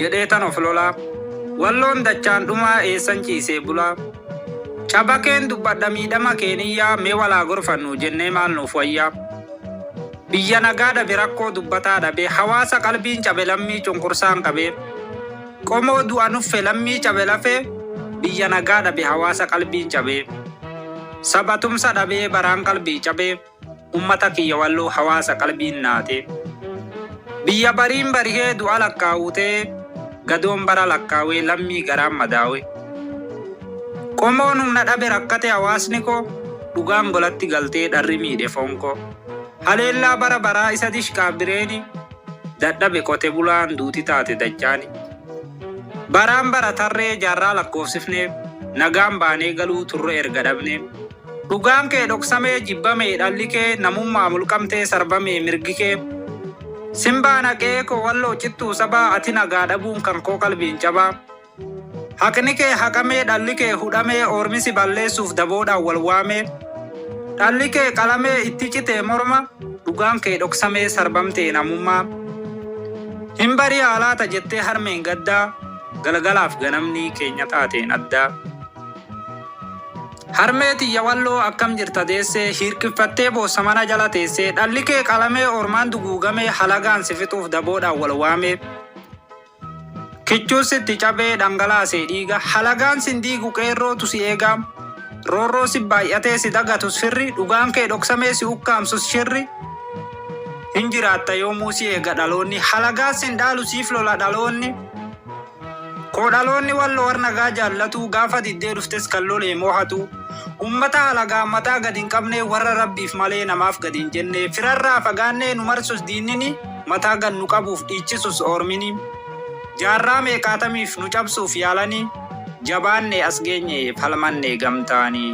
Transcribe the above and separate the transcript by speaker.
Speaker 1: jedheetan of lolaa. Walloon dachaan dhumaa eessan ciisee bulaa. Cabakeen dubbadha miidhama keeniyyaa mee walaa gorfannu jennee maal nuuf wayyaa. Biyya nagaa dhabe rakkoo dubbataa dhabe hawaasa qalbiin cabe lammii cunqursaan qabee. Qomoo du'a nuffe lammii cabe lafee biyya nagaa dhabe hawaasa qalbiin cabee. Sabatumsa dhabee baraan qalbii cabee ummata kiyya walloo hawaasa qalbiin naatee. Biyya bariin barihee du'a lakkaawutee gadoon bara lakkaawee lammii garaan madaawe. Qomoon humna dhabe rakkate hawaasni koo dhugaan golatti galtee dharri miidhe fonkoo. Haleellaa bara baraa isa dishqaa bireeni dadhabe qote bulaan duuti taate dachaani. Baraan bara tarree jaarraa lakkoofsifnee nagaan baanee galuu turre erga dhabne. Dhugaan kee dhoksamee jibbamee dhalli kee namummaa mulqamtee sarbamee mirgi kee. Simbaa naqee koo walloo cittuu sabaa ati nagaa dhabuun kan koo qalbiin cabaa. Haqni kee haqamee dhalli kee hudhamee ormisi balleessuuf daboodhaan wal waamee. Dhalli kee qalamee itti citee morma dhugaan kee dhoksamee sarbamtee namummaa. Hin barii haalaata jettee harmeen gaddaa galgalaaf ganamni keenya taateen addaa. Harmee tiyya walloo akkam jirta deessee hirkiffattee boossa mana jala teessee dhalli kee qalamee ormaan duguugamee halagaan si fixuuf daboodhaan wal waamee. Kichuun sitti cabee dhangalaasee dhiiga halagaan sin diigu qeerrootu si eegaa. Roorroo si baay'atee si dagatus firri dhugaan kee dhoksamee si ukkaamsus shirri. Hin jiraatta yoomuu si eega dhaloonni halagaan sin dhaalu siif lola dhaloonni. Koo dhaloonni walloo warnagaa jaallatu gaafa diddee dhuftes kan lolee moohatu. Ummata halagaa mataa gad hin qabne warra rabbiif malee namaaf gad hin jenne firarraa fagaannee nu marsus diinnini mataa gad nu qabuuf dhiichisus ormini. Jaarraa meeqaatamiif nu cabsuuf yaalanii jabaanne as geenye falmanne gamtaanii.